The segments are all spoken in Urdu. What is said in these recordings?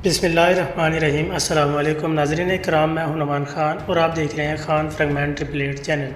بسم اللہ الرحمن الرحیم۔ السلام علیکم ناظرین کرام، میں ہوں نعمان خان اور آپ دیکھ رہے ہیں خان فریگمنٹ ریپلیٹ چینل۔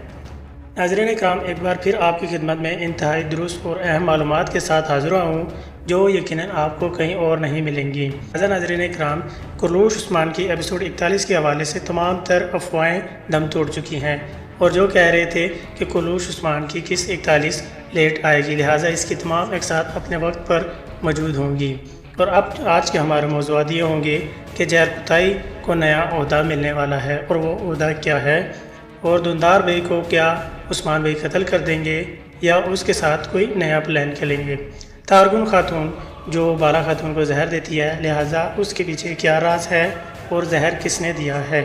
ناظرین کرام، ایک بار پھر آپ کی خدمت میں انتہائی درست اور اہم معلومات کے ساتھ حاضر ہوں جو یقیناً آپ کو کہیں اور نہیں ملیں گی۔ ناظرین کرام، کرلوش عثمان کی ایپیسوڈ 41 کے حوالے سے تمام تر افواہیں دم توڑ چکی ہیں اور جو کہہ رہے تھے کہ کرلوش عثمان کی قسط 41 لیٹ آئے گی، لہٰذا اس کی تمام اقساط اپنے وقت پر موجود ہوں گی۔ اور اب آج کے ہمارے موضوعات یہ ہوں گے کہ زہر کوتاہی کو نیا عہدہ ملنے والا ہے اور وہ عہدہ کیا ہے، اور دھندار بھائی کو کیا عثمان بھائی قتل کر دیں گے یا اس کے ساتھ کوئی نیا پلان چلیں گے۔ تارگن خاتون جو بالا خاتون کو زہر دیتی ہے، لہٰذا اس کے پیچھے کیا راز ہے اور زہر کس نے دیا ہے،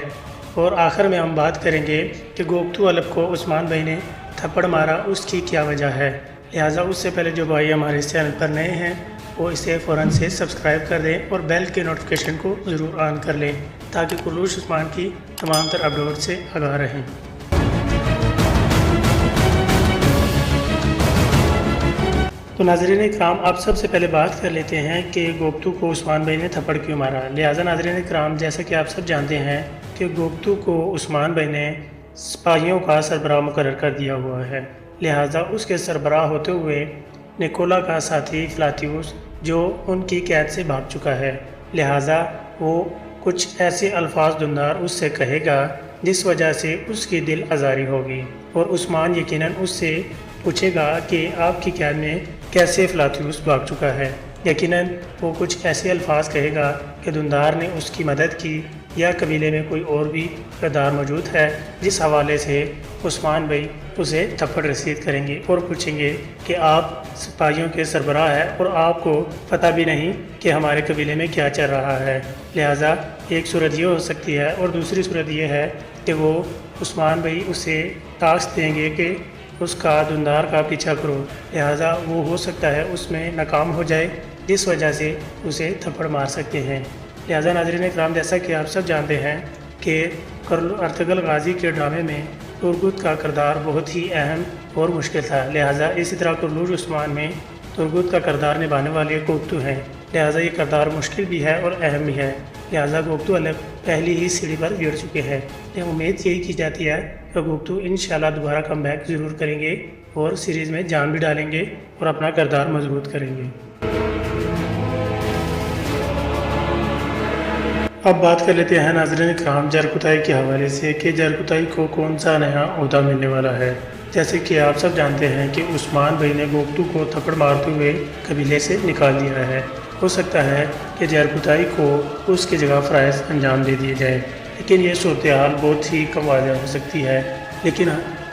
اور آخر میں ہم بات کریں گے کہ گوپتو الب کو عثمان بھائی نے تھپڑ مارا، اس کی کیا وجہ ہے۔ لہٰذا اس سے پہلے جو بھائی ہمارے اس چینل پر نئے ہیں وہ اسے فوراً سے سبسکرائب کر دیں اور بیل کے نوٹیفیکیشن کو ضرور آن کر لیں تاکہ کرلوش عثمان کی تمام تر اپڈیٹ سے آگاہ رہیں۔ تو ناظرین کرام، اب سب سے پہلے بات کر لیتے ہیں کہ گوپتو کو عثمان بھائی نے تھپڑ کیوں مارا۔ لہٰذا ناظرین کرام، جیسا کہ آپ سب جانتے ہیں کہ گوپتو کو عثمان بھائی نے سپاہیوں کا سربراہ مقرر کر دیا ہوا ہے، لہٰذا اس کے سربراہ ہوتے ہوئے نکولا کا ساتھی فلاتیوس جو ان کی قید سے بھاگ چکا ہے، لہٰذا وہ کچھ ایسے الفاظ دھندار اس سے کہے گا جس وجہ سے اس کی دل آزاری ہوگی، اور عثمان یقیناً اس سے پوچھے گا کہ آپ کی قید میں کیسے فلاتیوس بھاگ چکا ہے۔ یقیناً وہ کچھ ایسے الفاظ کہے گا کہ دھندار نے اس کی مدد کی یا قبیلے میں کوئی اور بھی کردار موجود ہے، جس حوالے سے عثمان بھائی اسے تھپڑ رسید کریں گے اور پوچھیں گے کہ آپ سپاہیوں کے سربراہ ہیں اور آپ کو پتہ بھی نہیں کہ ہمارے قبیلے میں کیا چل رہا ہے۔ لہٰذا ایک صورت یہ ہو سکتی ہے، اور دوسری صورت یہ ہے کہ وہ عثمان بھائی اسے ٹاسک دیں گے کہ اس کا دھندار کا پیچھا کرو، لہٰذا وہ ہو سکتا ہے اس میں ناکام ہو جائے جس وجہ سے اسے تھپڑ مار سکتے ہیں۔ لہٰذا ناظرین کرام، جیسا کہ آپ سب جانتے ہیں کہ ارطغرل غازی کے ڈرامے میں ترگت کا کردار بہت ہی اہم اور مشکل تھا، لہٰذا اسی طرح کرلوش عثمان میں ترگت کا کردار نبھانے والے گوپتو ہیں، لہٰذا یہ کردار مشکل بھی ہے اور اہم بھی ہے، لہٰذا گوپتو الب پہلی ہی سیڑھی پر گڑ چکے ہیں۔ امید یہی کی جاتی ہے کہ گوپتو انشاءاللہ دوبارہ کم بیک ضرور کریں گے اور سیریز میں جان بھی ڈالیں گے اور اپنا کردار مضبوط کریں گے۔ اب بات کر لیتے ہیں ناظرین کرام زہر کوتاہی کے حوالے سے کہ زہر کوتاہی کو کون سا نیا عہدہ ملنے والا ہے۔ جیسے کہ آپ سب جانتے ہیں کہ عثمان بھائی نے گوپتو کو تھپڑ مارتے ہوئے قبیلے سے نکال دیا ہے، ہو سکتا ہے کہ زہر کوتاہی کو اس کی جگہ فرائض انجام دے دیے جائے، لیکن یہ صورتحال بہت ہی کم واضح ہو سکتی ہے۔ لیکن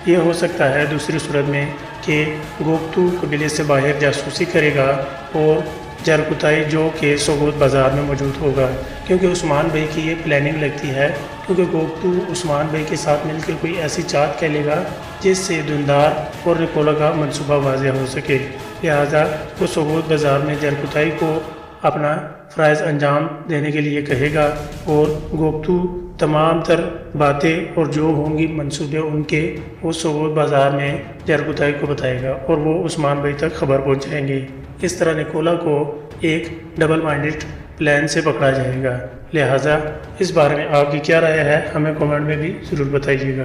یہ ہو سکتا ہے دوسری صورت میں کہ گوپتو قبیلے سے باہر جاسوسی کرے گا اور زہر کوتاہی جو کہ سوگوت بازار میں موجود ہوگا، کیونکہ عثمان بھائی کی یہ پلاننگ لگتی ہے، کیونکہ گوپتو عثمان بھائی کے ساتھ مل کر کوئی ایسی چال کھیلے گا جس سے دھندار اور نکولا کا منصوبہ واضح ہو سکے، لہٰذا وہ سوگوت بازار میں زہر کوتاہی کو اپنا فرائض انجام دینے کے لیے کہے گا، اور گوپتو تمام تر باتیں اور جو ہوں گی منصوبے ان کے وہ سوگوت بازار میں زہر کوتاہی کو بتائے گا اور وہ عثمان بھائی تک خبر پہنچائیں گے۔ اس طرح نکولا کو ایک ڈبل مائنڈڈ پلان سے پکڑا جائے گا۔ لہٰذا اس بارے میں آپ کی کیا رائے ہے، ہمیں کمنٹ میں بھی ضرور بتائیے گا۔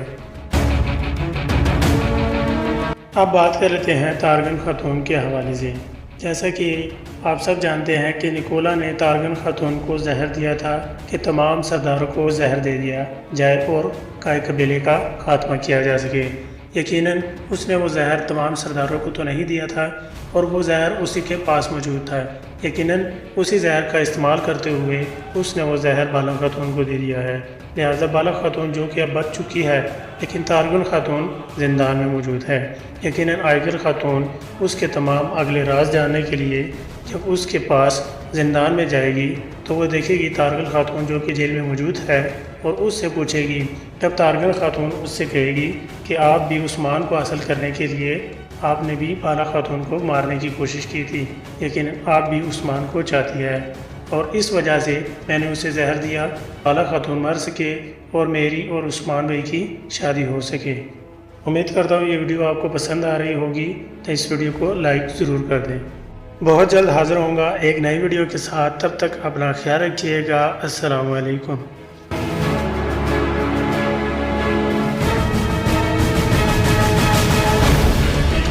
اب بات کر لیتے ہیں تارگن خاتون کے حوالے سے۔ جیسا کہ آپ سب جانتے ہیں کہ نکولا نے تارگن خاتون کو زہر دیا تھا کہ تمام سرداروں کو زہر دے دیا جائے اور کائے قبیلے کا خاتمہ کیا جا سکے۔ یقیناً اس نے وہ زہر تمام سرداروں کو تو نہیں دیا تھا، اور وہ زہر اسی کے پاس موجود تھا، یقیناً اسی زہر کا استعمال کرتے ہوئے اس نے وہ زہر بالا خاتون کو دے دیا ہے۔ لہٰذا بالا خاتون جو کہ اب بچ چکی ہے، لیکن تارگن خاتون زندان میں موجود ہے۔ یقیناً آئیگر خاتون اس کے تمام اگلے راز جاننے کے لیے جب اس کے پاس زندان میں جائے گی تو وہ دیکھے گی تارگن خاتون جو کہ جیل میں موجود ہے، اور اس سے پوچھے گی، جب تارگن خاتون اس سے کہے گی کہ آپ بھی عثمان کو حاصل کرنے کے لیے آپ نے بھی بالا خاتون کو مارنے کی کوشش کی تھی، لیکن آپ بھی عثمان کو چاہتی ہے، اور اس وجہ سے میں نے اسے زہر دیا بالا خاتون مر سکے اور میری اور عثمان بھائی کی شادی ہو سکے۔ امید کرتا ہوں یہ ویڈیو آپ کو پسند آ رہی ہوگی، تو اس ویڈیو کو لائک ضرور کر دیں۔ بہت جلد حاضر ہوں گا ایک نئی ویڈیو کے ساتھ، تب تک اپنا خیال رکھیے گا۔ السلام علیکم۔